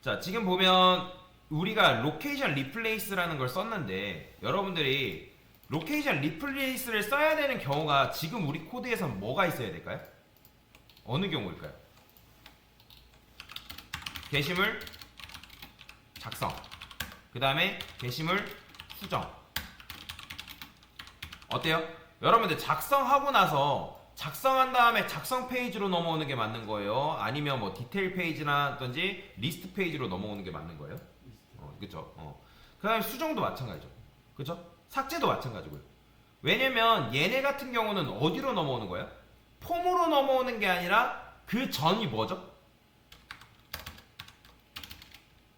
자, 지금 보면 우리가 로케이션 리플레이스라는 걸 썼는데 여러분들이 로케이션 리플레이스를 써야 되는 경우가 지금 우리 코드에서 뭐가 있어야 될까요? 어느 경우일까요? 게시물 작성, 그 다음에 게시물 수정. 어때요? 여러분들 작성하고 나서 작성한 다음에 작성 페이지로 넘어오는 게 맞는 거예요? 아니면 뭐 디테일 페이지라든지 리스트 페이지로 넘어오는 게 맞는 거예요? 그쵸? 그 다음에 수정도 마찬가지죠. 그쵸? 삭제도 마찬가지고요. 왜냐면 얘네 같은 경우는 어디로 넘어오는 거예요? 폼으로 넘어오는 게 아니라 그 전이 뭐죠?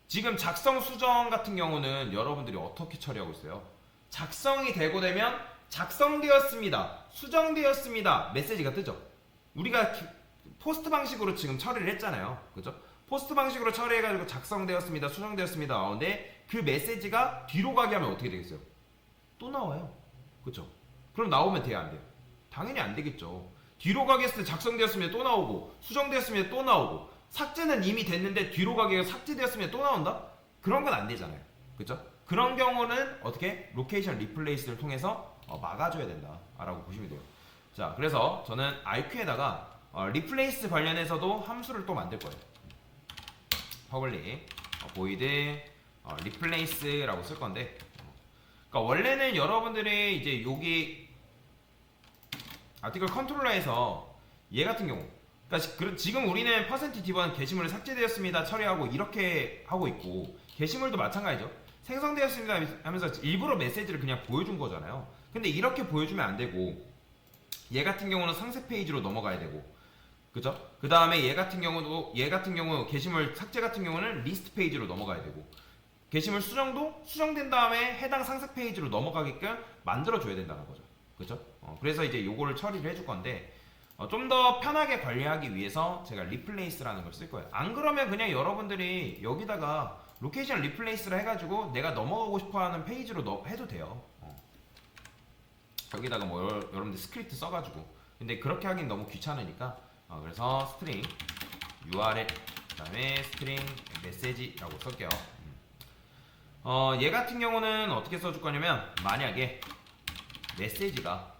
지금 작성 수정 같은 경우는 여러분들이 어떻게 처리하고 있어요? 작성이 되고 되면 작성되었습니다, 수정되었습니다 메시지가 뜨죠. 우리가 포스트 방식으로 지금 처리를 했잖아요. 그죠? 포스트 방식으로 처리해가지고 작성되었습니다, 수정되었습니다 나오는데 그 메시지가 뒤로 가게 하면 어떻게 되겠어요? 또 나와요. 그쵸? 그럼 나오면 돼요, 안 돼요? 당연히 안 되겠죠. 뒤로 가게 했을 때 작성되었으면 또 나오고 수정되었으면 또 나오고 삭제는 이미 됐는데 뒤로 가게 삭제되었으면 또 나온다? 그런 건 안 되잖아요. 그쵸? 그런 경우는 어떻게? 로케이션 리플레이스를 통해서 막아줘야 된다 라고 보시면 돼요. 자, 그래서 저는 IQ에다가 리플레이스 관련해서도 함수를 또 만들 거예요. 퍼블릭 void replace라고 쓸 건데, 그러니까 원래는 여러분들이 이제 여기 아티클 컨트롤러에서 얘 같은 경우, 그러니까 지금 우리는 %d1 게시물이 삭제되었습니다 처리하고 이렇게 하고 있고, 게시물도 마찬가지죠. 생성되었습니다 하면서 일부러 메시지를 그냥 보여준 거잖아요. 근데 이렇게 보여주면 안 되고, 얘 같은 경우는 상세 페이지로 넘어가야 되고, 그죠? 그 다음에 얘 같은 경우 게시물 삭제 같은 경우는 리스트 페이지로 넘어가야 되고, 게시물 수정도 수정된 다음에 해당 상세 페이지로 넘어가게끔 만들어줘야 된다는 거죠. 그죠? 그래서 이제 요거를 처리를 해줄 건데, 좀 더 편하게 관리하기 위해서 제가 리플레이스라는 걸 쓸 거예요. 안 그러면 그냥 여러분들이 여기다가 로케이션 리플레이스를 해가지고 내가 넘어가고 싶어하는 페이지로 해도 돼요. 여기다가 뭐 여러분들 스크립트 써가지고. 근데 그렇게 하긴 너무 귀찮으니까 그래서 스트링 URL 그 다음에 스트링 메시지라고 쓸게요. 얘 같은 경우는 어떻게 써줄 거냐면, 만약에 메시지가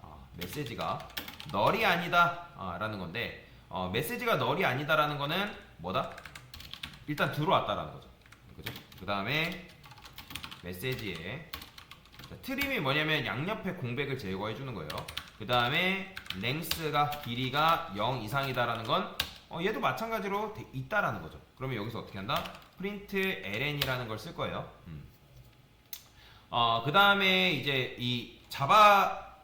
널이 아니다 라는 건데, 메시지가 널이 아니다 라는 거는 뭐다? 일단 들어왔다라는 거죠. 그죠? 그 다음에 메시지에 트림이 뭐냐면 양옆에 공백을 제거해 주는 거예요. 그 다음에 랭스가 길이가 0 이상이다라는 건 얘도 마찬가지로 있다라는 거죠. 그러면 여기서 어떻게 한다? 프린트 ln이라는 걸 쓸 거예요. 그 다음에 이제 이 자바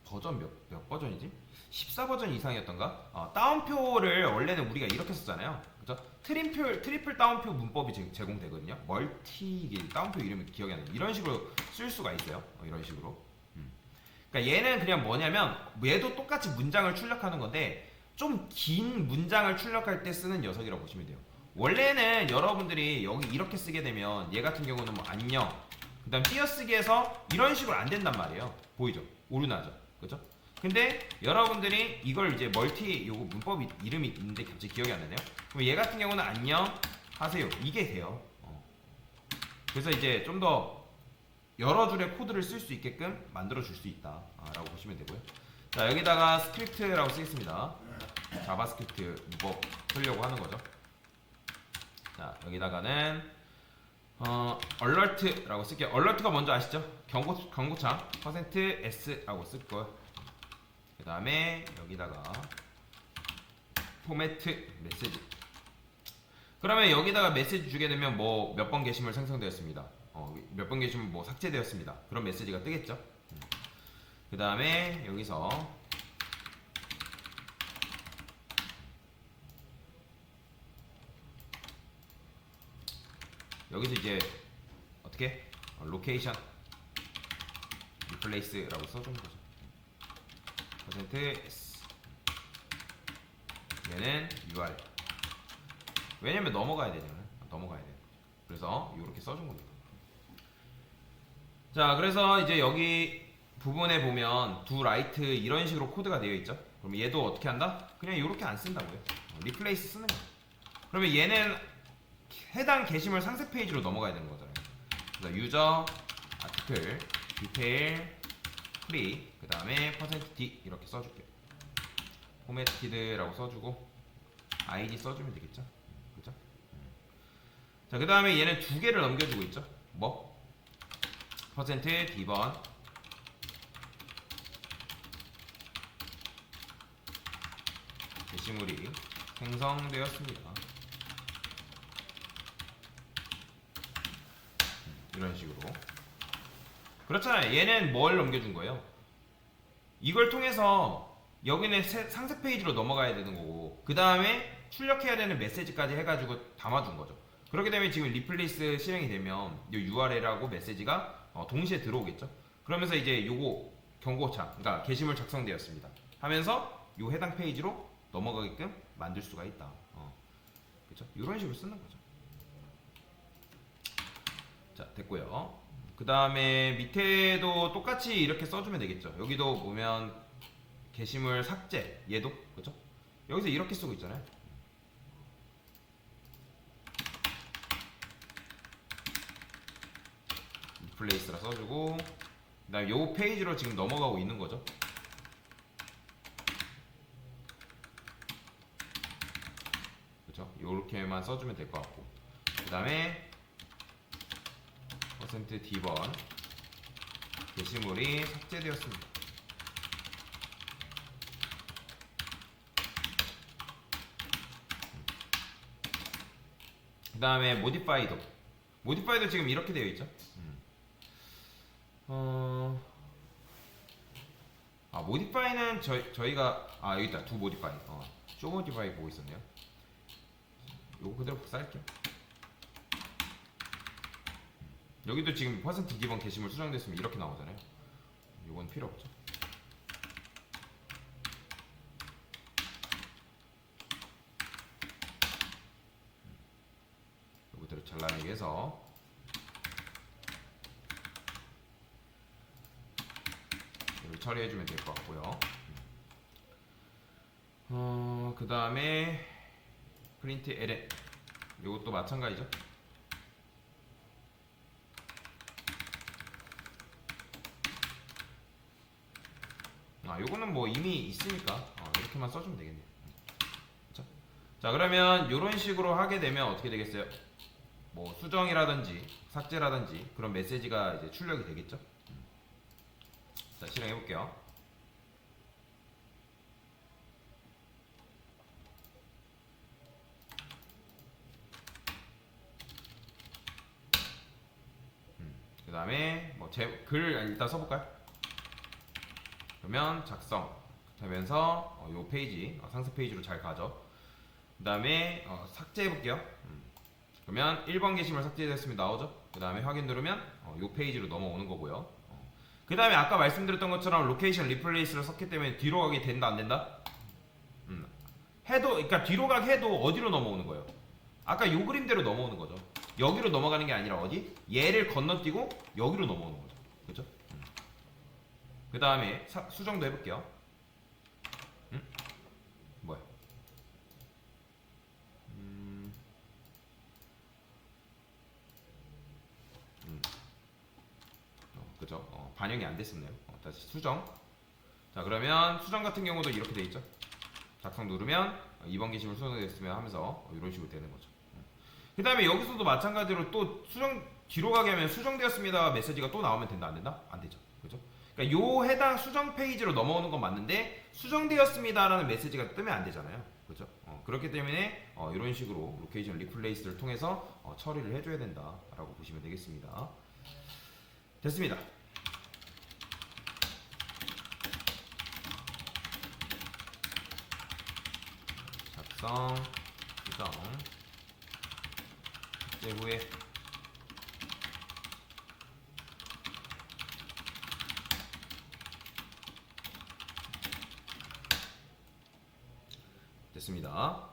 버전 몇 버전이지? 14버전 이상이었던가? 따옴표를 원래는 우리가 이렇게 썼잖아요. 그죠? 트리플 따옴표 문법이 제공되거든요. 멀티 따옴표 이름이 기억이 안 나요. 이런 식으로 쓸 수가 있어요. 이런 식으로. 그러니까 얘는 그냥 뭐냐면, 얘도 똑같이 문장을 출력하는 건데 좀 긴 문장을 출력할 때 쓰는 녀석이라고 보시면 돼요. 원래는 여러분들이 여기 이렇게 쓰게 되면 얘 같은 경우는 뭐 안녕 그 다음 띄어쓰기해서 이런 식으로 안 된단 말이에요. 보이죠? 오류나죠? 그죠? 근데 여러분들이 이걸 이제 멀티 요거 문법 이름이 있는데 갑자기 기억이 안 나네요. 그럼 얘 같은 경우는 안녕 하세요, 이게 돼요. 그래서 이제 좀 더 여러 줄의 코드를 쓸 수 있게끔 만들어 줄 수 있다 라고 보시면 되고요. 자, 여기다가 스크립트라고 쓰겠습니다. 자바스크립트 문법 쓰려고 하는 거죠. 자, 여기다가는 alert 라고 쓸게요. alert가 뭔지 아시죠? 경고창 %s라고 쓸 거예요. 그 다음에 여기다가 포매트 메시지. 그러면 여기다가 메시지 주게 되면 뭐 몇 번 게시물 생성되었습니다, 몇 번 게시물 뭐 삭제되었습니다, 그런 메시지가 뜨겠죠. 그 다음에 여기서 이제 어떻게 로케이션 리플레이스라고 써주는 거죠. %s 얘는 URL. 왜냐면 넘어가야 되잖아요. 넘어가야 돼요. 그래서 이렇게 써준 겁니다. 자, 그래서 이제 여기 부분에 보면 do write 이런 식으로 코드가 되어 있죠. 그럼 얘도 어떻게 한다? 그냥 이렇게 안 쓴다고요. 리플레이스 쓰는 거예요. 그러면 얘는 해당 게시물 상세 페이지로 넘어가야 되는 거잖아요. 그래서 유저, 아티클, 디테일, 프리, 그 다음에 %d 이렇게 써줄게요. 포맷티드라고 써주고 id 써주면 되겠죠. 그죠? 자, 그 다음에 얘는 두 개를 넘겨주고 있죠. 뭐? %d번 게시물이 생성되었습니다. 이런 식으로. 그렇잖아요. 얘는 뭘 넘겨준 거예요? 이걸 통해서 여기는 상세 페이지로 넘어가야 되는 거고, 그 다음에 출력해야 되는 메시지까지 해가지고 담아준 거죠. 그렇게 되면 지금 리플레이스 실행이 되면 이 URL하고 메시지가 동시에 들어오겠죠. 그러면서 이제 요거 경고창, 그러니까 게시물 작성되었습니다 하면서 요 해당 페이지로 넘어가게끔 만들 수가 있다. 그렇죠? 이런 식으로 쓰는 거죠. 자, 됐고요. 그 다음에 밑에도 똑같이 이렇게 써주면 되겠죠. 여기도 보면 게시물 삭제, 얘도 그렇죠? 여기서 이렇게 쓰고 있잖아요. 리플레이스라 써주고, 그 다음에 요 페이지로 지금 넘어가고 있는 거죠. 그렇죠? 요렇게만 써주면 될 것 같고, 그 다음에 %d번 게시물이 삭제되었습니다. 그 다음에 모디파이도 지금 이렇게 되어 있죠. 모디파이는 저희가 여기 있다. 두 모디파이. 쇼 모디파이 보고 있었네요. 요거 그대로 복사할게요. 여기도 지금 %d번 게시물 수정됐으면 이렇게 나오잖아요. 요건 필요 없죠. 요거대로 잘라내기 해서 이걸 처리해주면 될 것 같고요. 그 다음에 프린트 ln 요것도 마찬가지죠. 요거는 뭐 이미 있으니까 이렇게만 써주면 되겠네요. 그쵸? 자, 그러면 이런 식으로 하게 되면 어떻게 되겠어요? 뭐 수정이라든지 삭제라든지 그런 메시지가 이제 출력이 되겠죠. 자, 실행해 볼게요. 그 다음에 뭐 글 일단 써볼까요? 그러면 작성 되면서 요 페이지 상세 페이지로 잘 가죠. 그 다음에 삭제해 볼게요. 그러면 1번 게시물 삭제됐습니다 나오죠. 그 다음에 확인 누르면 요 페이지로 넘어오는 거고요. 그 다음에 아까 말씀드렸던 것처럼 로케이션 리플레이스를 썼기 때문에 뒤로 가게 된다 안 된다? 해도, 그러니까 뒤로 가게 해도 어디로 넘어오는 거예요? 아까 요 그림대로 넘어오는 거죠. 여기로 넘어가는 게 아니라 어디? 얘를 건너뛰고 여기로 넘어오는 거죠. 그죠? 그 다음에 수정도 해볼게요. 뭐야? 그죠? 반영이 안 됐었네요. 다시 수정. 자, 그러면 수정 같은 경우도 이렇게 돼 있죠. 작성 누르면 2번 게시물 수정됐으면 하면서 이런 식으로 되는 거죠. 그 다음에 여기서도 마찬가지로 또 수정 뒤로 가게 하면 수정되었습니다 메시지가 또 나오면 된다 안 된다? 안 되죠. 그죠? 그러니까 요 해당 수정 페이지로 넘어오는 건 맞는데 수정되었습니다라는 메시지가 뜨면 안 되잖아요. 그죠? 그렇기 때문에 이런 식으로 로케이션 리플레이스를 통해서 처리를 해줘야 된다라고 보시면 되겠습니다. 됐습니다. 작성, 수정, 삭제 후에 됐습니다.